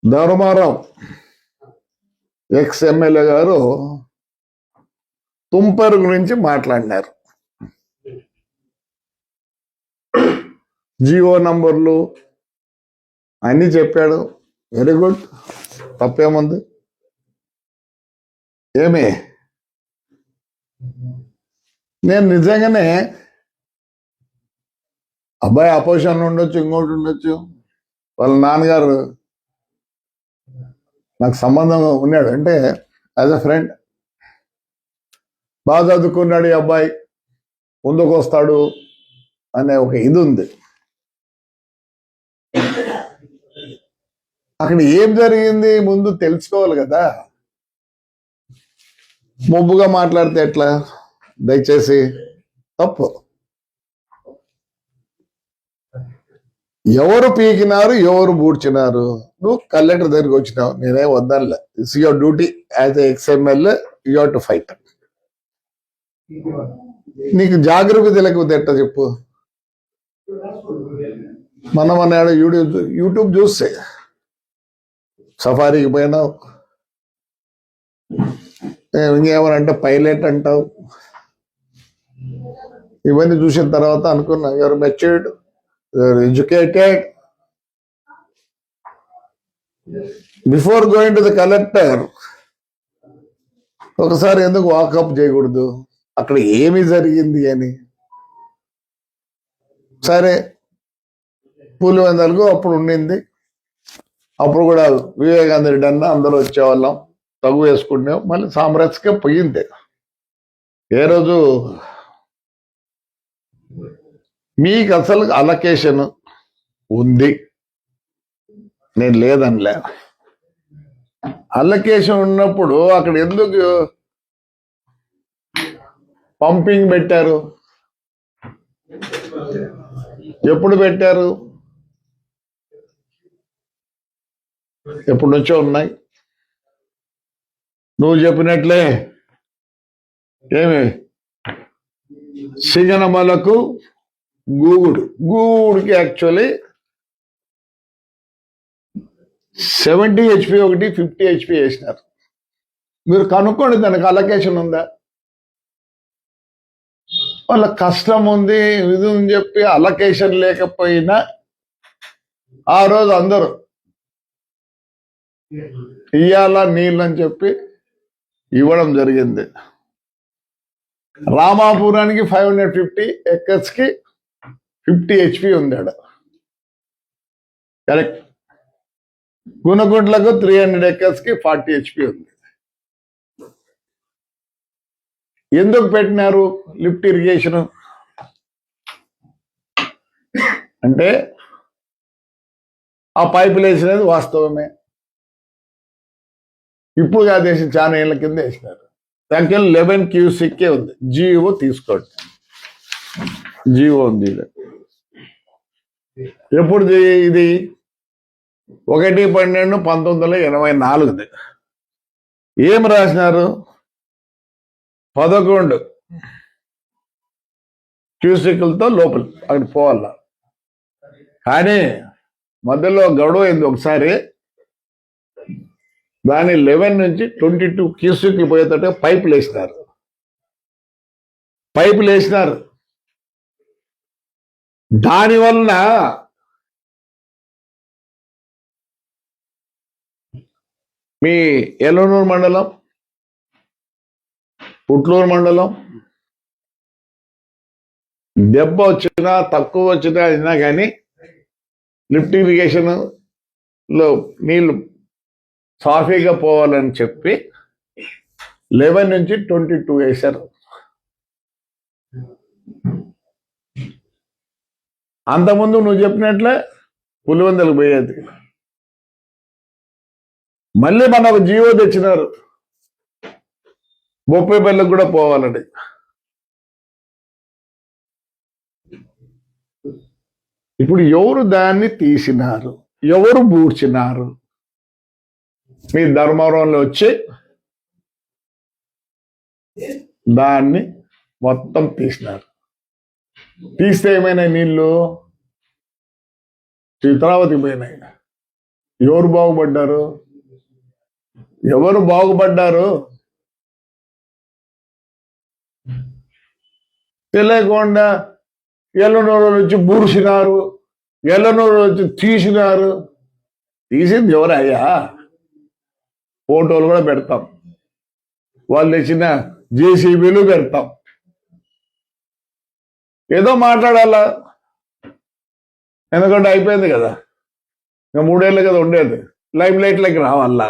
Dharmarao ex MLA గారు తుంపరు గురించి మాట్లాడినారు. జియో నంబర్లు అన్ని చెప్పాడు. వెరీ గుడ్, తప్పేముంది? ఏమి నేను నిజంగానే అబ్బాయి అపోజిషన్ ఉండొచ్చు, ఇంకోటి ఉండొచ్చు, వాళ్ళ నాన్నగారు నాకు సంబంధం ఉన్నాడు అంటే యాజ్ అ ఫ్రెండ్ బాగా చదువుకున్నాడు ఈ అబ్బాయి, ముందుకు వస్తాడు అనే ఒక ఇది ఉంది. అక్కడ ఏం జరిగింది ముందు తెలుసుకోవాలి కదా. మొబ్బుగా మాట్లాడితే ఎట్లా? దయచేసి తప్పు. ఎవరు పీకినారు, ఎవరు బూడ్చినారు? నువ్వు కలెక్టర్ దగ్గరికి వచ్చినావు, నేనే వద్దనులే. It's your duty as ex MLA, you have to fight. నీకు జాగరూకత తెలియకపోతే ఎట్లా చెప్పు? మనం అన్నాడు యూట్యూబ్ చూస్తే సఫారీకి పోయినావు, ఇంకేమనంటే పైలట్ అంటావు. ఇవన్నీ చూసిన తర్వాత అనుకున్నా your matured, your educated. Before going to the collector ఒకసారి ఎందుకు వాకప్ చేయకూడదు? అక్కడ ఏమి జరిగింది అని. సరే, పులివెందలకు అప్పుడు ఉండింది. అప్పుడు కూడా వివేకానంద రెడ్డి అన్న అందరూ వచ్చేవాళ్ళం, తగు వేసుకుంటాం. మళ్ళీ సామరస్యంగా పోయింది. ఏ రోజు మీకు అసలు అలొకేషన్ ఉంది, నేను లేదనిలే. అలొకేషన్ ఉన్నప్పుడు అక్కడ ఎందుకు పంపింగ్ పెట్టారు? ఎప్పుడు పెట్టారు? ఎప్పటి నుంచో ఉన్నాయి. నువ్వు చెప్పినట్లే ఏమి సిగనమలకు గూగుడికి యాక్చువల్లీ 70 HP ఒకటి, 50 HP వేసినారు. మీరు కనుక్కోండి దానికి అలొకేషన్ ఉందా. వాళ్ళ కష్టం ఉంది, ఇది అని చెప్పి అలొకేషన్ లేకపోయినా ఆ రోజు అందరూ ఇయ్యాల నీళ్ళు అని చెప్పి ఇవ్వడం జరిగింది. రామాపురానికి 550 acres కి 50 HP ఉంది ఆడ, కరెక్ట్. గుణగుంట్లకు 300 acres కి 40 HP ఉంది. ఎందుకు పెట్టినారు లిఫ్ట్ ఇరిగేషన్ అంటే ఆ పైపులు వేసినది వాస్తవమే. ఇప్పుడు కాదు, వేసి చాలా ఏళ్ళ కింద వేసినారు. దానికి 11 క్యూసిక్కే ఉంది. జియో తీసుకోండి, జియో ఉంది. ఎప్పుడు ఇది 1/12/1984. ఏం రాసినారు? 11 క్యూసిక్లతో లోపల అక్కడ పోవాల. కానీ మధ్యలో గడువు అయింది ఒకసారి. దాని 11 నుంచి 22 క్యూసిక్లు పోయేటట్టు పైపులు వేసినారు. దానివల్ల మీ ఎల్లనూరు మండలం, పుట్లూరు మండలం దెబ్బ వచ్చినా తక్కువ వచ్చినా అయినా కానీ లిఫ్ట్ ఇరిగేషన్ లో నీళ్లు సాఫీగా పోవాలని చెప్పి 11 నుంచి 22 వేశారు. అంతకుముందు నువ్వు చెప్పినట్లే పులివెందులకు పోయేది. మళ్ళీ మనకు జియో తెచ్చినారు, బొప్పేపల్లికి కూడా పోవాలని. ఇప్పుడు ఎవరు దాన్ని తీసినారు, ఎవరు బూడ్చినారు? మీ ధర్మవరంలో వచ్చి దాన్ని మొత్తం తీసినారు. తీస్తే ఏమైనా నీళ్ళు చిత్రావతి పోయినాయి. ఎవరు బాగుపడ్డారు? ఎవరు బాగుపడ్డారు? తెలియకుండా ఎల్లనూరు నుంచి బూర్చినారు, ఎల్లనూరు నుంచి తీసినారు. తీసింది ఎవరయ్యా? ఫోటోలు కూడా పెడతాం, వాళ్ళు తెచ్చిన జేసీబీలు పెడతాం. ఏదో మాట్లాడాలా, ఎందుకంటే అయిపోయింది కదా, ఇంకా 3 ఏళ్ళు కదా ఉండేది. లైమ్ లైట్లకి రావాలా,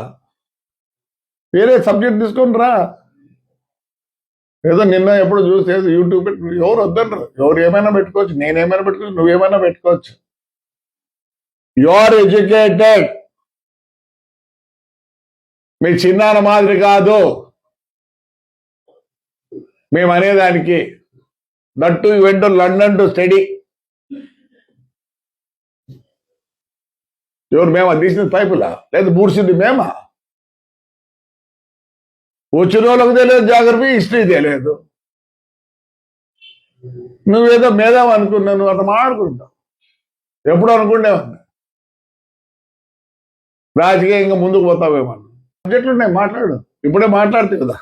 వేరే సబ్జెక్ట్ తీసుకొని రా. ఏదో నిన్న ఎప్పుడు చూస్తే యూట్యూబ్ ఎవరు వద్దంటారు, ఎవరు ఏమైనా పెట్టుకోవచ్చు, నేనేమైనా పెట్టుకోవచ్చు, నువ్వేమైనా పెట్టుకోవచ్చు. యు ఆర్ ఎడ్యుకేటెడ్, మీ చిన్నాన్న మాదిరి కాదు మేము అనేదానికి. That you went to London to study. ఎవరు మేమా తీసిన పైపులా, లేదా బూడ్చింది మేమా? వచ్చిన వాళ్ళకి తెలియదు జాగ్రఫీ, హిస్టరీ తెలియదు. నువ్వేదో మేధావు అనుకున్నావు, నువ్వు అట్లా మాట్లాడుకుంటావు. ఎప్పుడు అనుకునేవన్నా రాజకీయంగా ముందుకు పోతావేమన్నా. సబ్జెక్టులు ఉన్నాయి, మాట్లాడు. ఇప్పుడే మాట్లాడుతుంది కదా.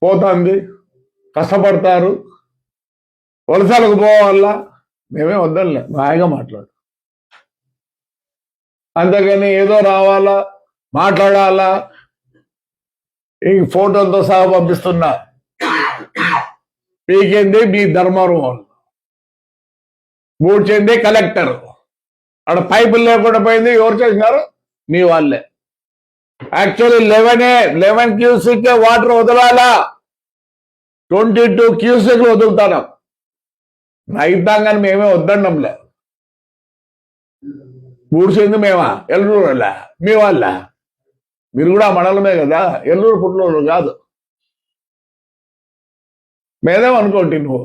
పోతుంది, కష్టపడతారు, వలసలకు పోవాలా, మేమే వద్దలే, హాయిగా మాట్లాడు. అంతేగాని ఏదో రావాలా, మాట్లాడాలా, ఈ ఫోటోలతో సహా పంపిస్తున్నా. పీకేంది మీ ధర్మవరం, బూడ్చింది కలెక్టర్. అక్కడ పైపులు లేకుండా పోయింది, ఎవరు చేసినారు? మీ వాళ్ళే. యాక్చువల్లీ 11 క్యూసిక్ వాటర్ వదలాలా, 22 క్యూసిక్లు వదులుతాను. రైతాంగాన్ని మేమే వద్దండంలే. బూడ్చింది మేమా? ఎల్లూరు వాళ్ళ, మీ వాళ్ళ. మీరు కూడా మండలమే కదా, ఎల్లూరు పుట్లూరు కాదు. మేదేం అనుకోండి. నువ్వు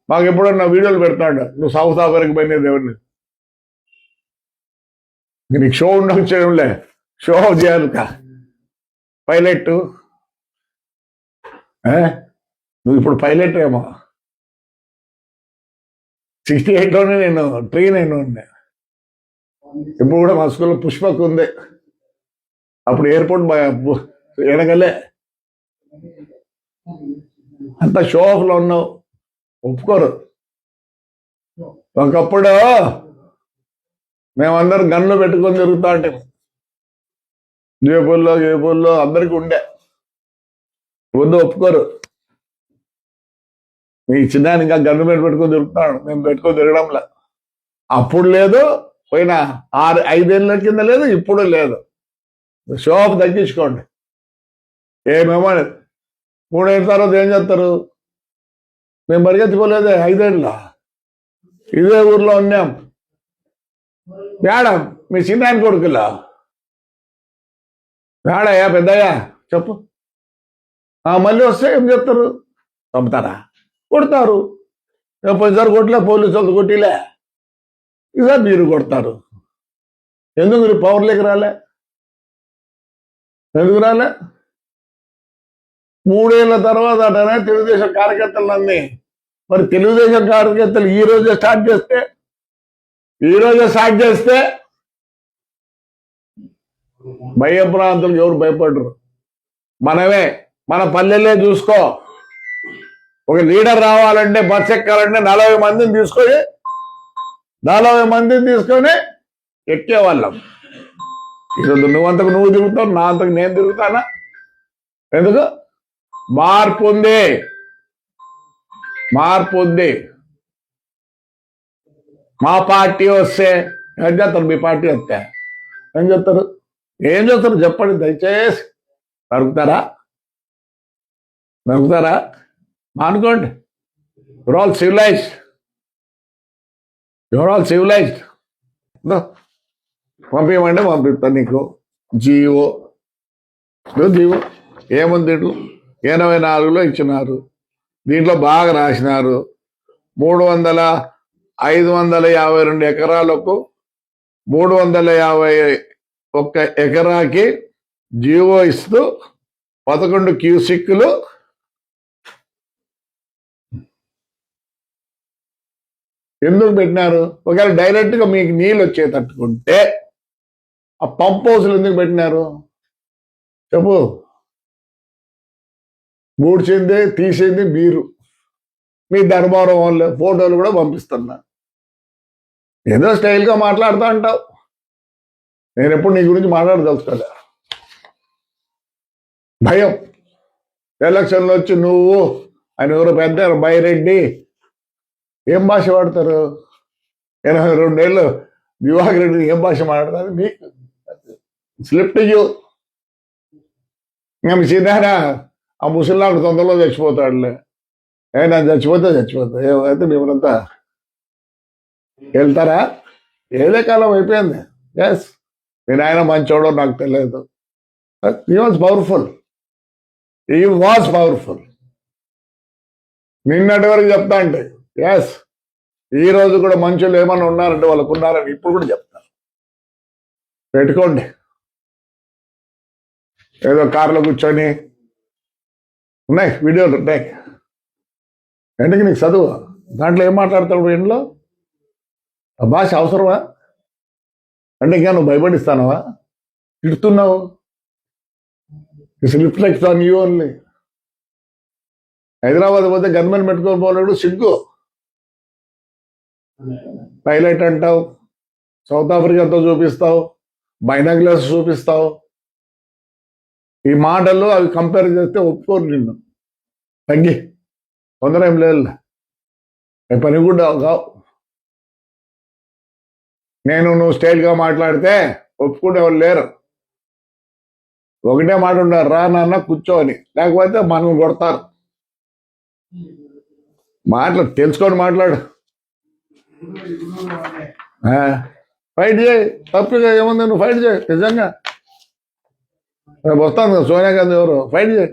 మాకు ఎప్పుడన్నా వీడియోలు పెడతాడు, నువ్వు సౌత్ ఆఫ్రికా పోయినది ఎవరిని. నీకు షో ఉండకు, చేయడంలే, షో చేయాలి. పైలట్ నువ్వు ఇప్పుడు పైలట్ ఏమో. 68లోనే నేను ట్రైన్ అయిన ఉండే. ఇప్పుడు కూడా మా స్కూల్లో పుష్పక్ ఉంది. అప్పుడు ఎయిర్పోర్ట్ వెనకలే. అంత షో ఆఫ్లో ఉన్నావు, ఒప్పుకోరు. ఒకప్పుడు మేమందరం గన్లు పెట్టుకొని తిరుగుతా ఉంటాం. జేబుల్లో అందరికీ ఉండే. వద్దు, ఒప్పుకోరు. మీ చిన్నాన్ని ఇంకా గన్ను మీద పెట్టుకొని తిరుగుతాడు, మేము పెట్టుకొని తిరగడంలా. అప్పుడు లేదు, పోయిన 5 ఏళ్ళ కింద లేదు, ఇప్పుడు లేదు. షో ఆఫ్ తగ్గించుకోండి. ఏమేమో 3 ఏళ్ళ తర్వాత ఏం చేస్తారు? మేము పరిగెత్తుకోలేదే 5 ఏళ్ళ, ఇదే ఊర్లో ఉన్నాం. మేడం మీ చిన్నాయన కొడుకులా? మేడయ్యా, పెద్దయ్యా చెప్పు. మళ్ళీ వస్తే ఏం చెప్తారు? చంపుతారా? కొడతారు. పోయినసారి కొట్టలే, పోలీసు వాళ్ళు కొట్టిలే, ఈసారి మీరు కొడతారు. ఎందుకు మీరు పవర్లోకి రాలే? ఎందుకు రాలే? 3 ఏళ్ళ తర్వాత అటనే తెలుగుదేశం కార్యకర్తలన్నీ. మరి తెలుగుదేశం కార్యకర్తలు ఈ రోజే స్టార్ట్ చేస్తే భయప్రాంతులు ఎవరు భయపడరు. మనమే, మన పల్లెలే చూసుకో. ఒక లీడర్ రావాలంటే, బస్ ఎక్కాలంటే 40 మందిని తీసుకొని ఎక్కేవాళ్ళం. ఈరోజు నువ్వంతకు నువ్వు తిరుగుతావు, నా అంతకు నేను తిరుగుతానా? ఎందుకు? మార్పు ఉంది. మా పార్టీ వస్తే ఏం చేస్తారు? మీ పార్టీ వస్తే ఏం చేస్తారు? చెప్పండి దయచేసి. నరుకుతారా? మానుకోండి. Your all civilised. పంపించమంటే పంపిస్తాను నీకు. జీవో ఏముంది దీంట్లో? 84లో ఇచ్చినారు. దీంట్లో బాగా రాసినారు. 552 ఎకరాలకు 351 ఎకరాకి జీవో ఇస్తూ 11 క్యూసిక్లు ఎందుకు పెట్టినారు? ఒకవేళ డైరెక్ట్గా మీకు నీళ్ళు వచ్చేటట్టుకుంటే ఆ పంప్ హౌస్లు ఎందుకు పెట్టినారు చెప్పు? మూడ్చింది తీసింది మీరు, మీ ధర్మవరం వాళ్ళు ఫోటోలు కూడా పంపిస్తున్నా. ఏదో స్టైల్గా మాట్లాడుతూ అంటావు. నేను ఎప్పుడు నీ గురించి మాట్లాడదలుచుకోలే. భయం. ఎలక్షన్లో వచ్చి నువ్వు ఆయన ఎవరు పెద్ద బైరెడ్డి ఏం భాష వాడతారు? 82 ఏళ్ళు దివాకర్ రెడ్డి ఏం భాష మాట్లాడతారు? మీకు స్లిప్ యూ. ఇంకా మీ చిన్న ఆ ముసలినాడు తొందరలో చచ్చిపోతాడులే. నేను చచ్చిపోతా ఏమైతే మేమంతా వెళ్తారా? ఏదే కాలం అయిపోయింది. ఎస్, నేను ఆయన మంచోడో నాకు తెలియదు. He was powerful. నిన్నటి వరకు చెప్తా అంటే ఎస్, ఈ రోజు కూడా మనుషులు ఏమన్నా ఉన్నారంటే వాళ్ళకు ఉన్నారని ఇప్పుడు కూడా చెప్తాను. పెట్టుకోండి. ఏదో కారులో కూర్చొని ఉన్నాయి వీడియోలు ఉన్నాయి. ఎందుకు నీకు చదువు? దాంట్లో ఏం మాట్లాడతాడు ఇంట్లో? ఆ భాష అవసరమా? అంటే ఇంకా నువ్వు భయపడిస్తానవా? తిడుతున్నావు. It's reflects on you only. Hyderabad పోతే గన్మెన్ పెట్టుకొని పోలేడు, సిగ్గు. పైలట్ అంటావు, సౌత్ ఆఫ్రికాతో చూపిస్తావు, బైనాక్యులర్స్ చూపిస్తావు. ఈ మాటలు అవి కంపేర్ చేస్తే ఒప్పుకోరు నిన్ను. తగ్గి, తొందర ఏం లేదు. పని కూడా కావు. నువ్వు స్టైల్గా మాట్లాడితే ఒప్పుకునే వాళ్ళు లేరు. ఒకటే మాట ఉండారు, రా నాన్న కూర్చోని, లేకపోతే మనం కొడతారు. తెలుసుకొని మాట్లాడు. ఫైట్ చేయి, తప్పుగా ఏముంది, నువ్వు ఫైట్ చేయి. నిజంగా రేపు వస్తాను కదా సోనియా గాంధీ ఎవరు, ఫైట్ చేయి.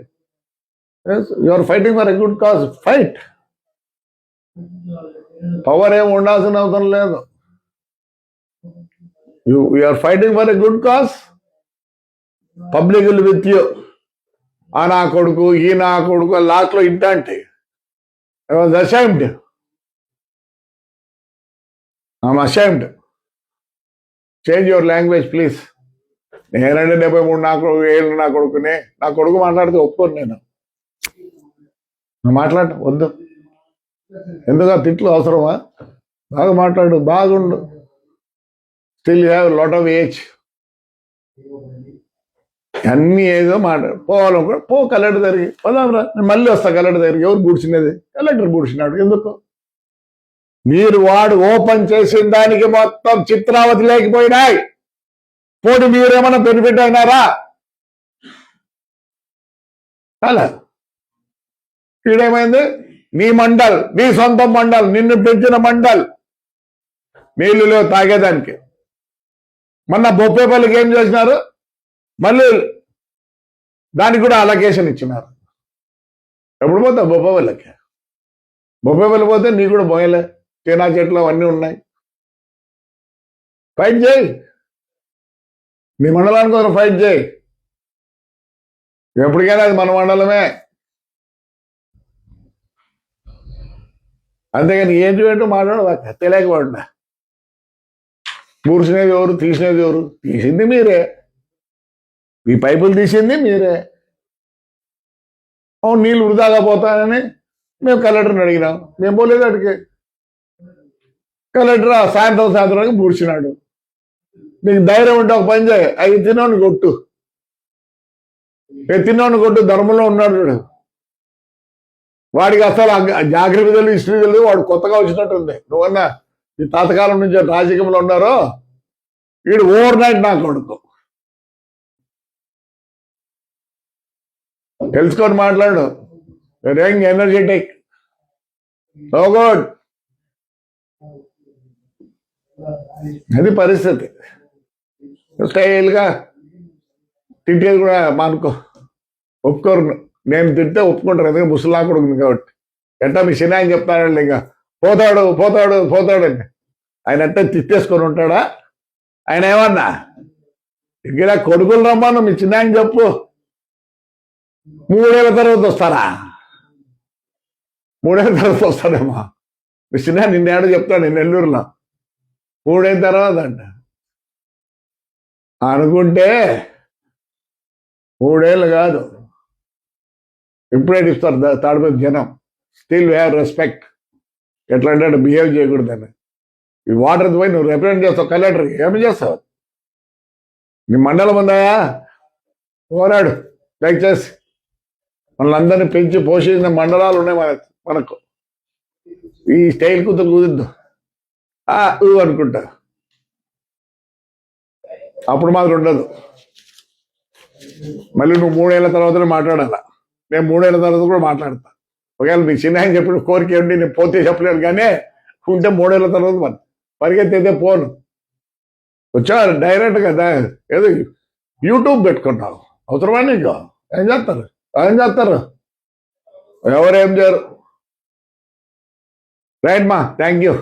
Your fighting for a good cause, fight. Power ఏమి ఉండాల్సిన అవసరం లేదు. You are fighting for a good cause, public will with you. ఆ నా కొడుకు, ఈ నా కొడుకు లాస్ట్లో ఇంటంటే I was ashamed. I'm ashamed. Change your language, please. నేనంటే 73 ఏళ్ళు నా కొడుకునే. నా కొడుకు మాట్లాడితే ఒప్పుకోను నేను. మాట్లాడ వద్దు. ఎందుకు ఆ తిట్లు అవసరమా? బాగా మాట్లాడు, బాగుండు. Still you have lot of age. అన్నీ ఏదో మాట్లాడు. పోవాలనుకో పో, కలెక్టర్ దగ్గరికి పోదాంరా. నేను మళ్ళీ వస్తా కలెక్టర్ దగ్గరికి. ఎవరు కూర్చునేది? కలెక్టర్ కూర్చున్నాడు. ఎందుకు? మీరు వాడు ఓపెన్ చేసిన దానికి మొత్తం చిత్రావతి లేకపోయినాయి. పోటీ మీరేమన్నా బెనిఫిట్ అయినారా? అలా ఈడేమైంది? నీ మండల్, నీ సొంత మండల్, నిన్ను పెంచిన మండల్ నీళ్ళులో తాగేదానికి. మొన్న బొప్పేపల్లికి ఏం చేసినారు? మళ్ళీ దానికి కూడా అలొకేషన్ ఇచ్చినారు. ఎప్పుడు పోతావు బొప్పేపల్లికి? బొప్పేపల్లి పోతే నీ కూడా పోయలే. చీనా చెట్లు అవన్నీ ఉన్నాయి. ఫైట్ చేయి. నీ మండలానికి కోసం ఫైట్ చేయి. ఎప్పటికైనా అది మన మండలమే. అంతేగాని ఏంటి ఏంటో మాట్లాడవాక తెలియకపోండి. కూర్చునేది ఎవరు, తీసినది ఎవరు? తీసింది మీరే. ఈ పైపులు తీసింది మీరే. నీళ్ళు వృధాగా పోతానని మేము కలెక్టర్ని అడిగినాం. మేము పోలేదు అడిగి. కలెక్టర్ సాయంత్రం పూడ్చినాడు. నీకు ధైర్యం ఉంటే ఒక పని చేయి, అవి తిన్నోని కొట్టు. తిన్నోని కొట్టు. ధర్మంలో ఉన్నాడు చూడు, వాడికి అసలు జాగ్రత్త తెలియదు, హిస్టరీ తెలియదు. వాడు కొత్తగా వచ్చినట్టుంది. నువ్వన్నా ఈ తాతకాలం నుంచి రాజకీయంలో ఉన్నారో, వీడు ఓవర్ నైట్ నా కొడుకు. తెలుసుకొని మాట్లాడు. Young, energetic, so good. అది పరిస్థితి. స్టైల్గా తిట్టేది కూడా మానుకో. ఒప్పుకోరు. నేను తింటే ఒప్పుకుంటారు, ఎందుకంటే ముసలా కొడుకుంది కాబట్టి. ఎట్టా మీ సినిమా అని చెప్తాడండి, ఇంకా పోతాడు. ఆయన అంటే తిట్టేసుకొని ఉంటాడా? ఆయన ఏమన్నా ఇక్కడ కొడుకులు రమ్మను మీ చిన్న అని చెప్పు. 3 ఏళ్ల తర్వాత వస్తారా? 3 ఏళ్ల తర్వాత వస్తాడేమో. మీ చిన్న నిన్నేడో చెప్తాడు నేను నెల్లూరులో 3 అయిన తర్వాత అంట అనుకుంటే 3 ఏళ్ళు కాదు ఇప్పుడే ఇస్తారు తాడిపై జనం స్టిల్ హ్యావ్ రెస్పెక్ట్ ఎట్లా అంటే బిహేవ్ చేయకూడదని ఈ వాటర్ పోయి నువ్వు రిప్రజెంట్ చేస్తావు కలెక్టర్కి ఏమి చేస్తావు నీ మండలం ఉందా పోరాడు దయచేసి మనల్ని పెంచి పోషించిన మండలాలు ఉన్నాయి మనకు ఈ స్టైల్ కుదిద్దు అనుకుంటా అప్పుడు మాత్రం ఉండదు మళ్ళీ నువ్వు 3 ఏళ్ళ తర్వాతనే మాట్లాడాలా నేను 3 ఏళ్ళ తర్వాత కూడా మాట్లాడతా ఒకవేళ మీకు చిన్న ఆయన చెప్పిన కోరిక ఏంటి నేను పోతే చెప్పలేను కానీ ఉంటే 3 ఏళ్ళ తర్వాత పరిగెత్తితే పోను వచ్చా డైరెక్ట్ కదా ఏదో యూట్యూబ్ పెట్టుకుంటావు అవసరమా నీకు ఏం చేస్తారు ఎవరేం చేయరు రైట్ మా థ్యాంక్ యూ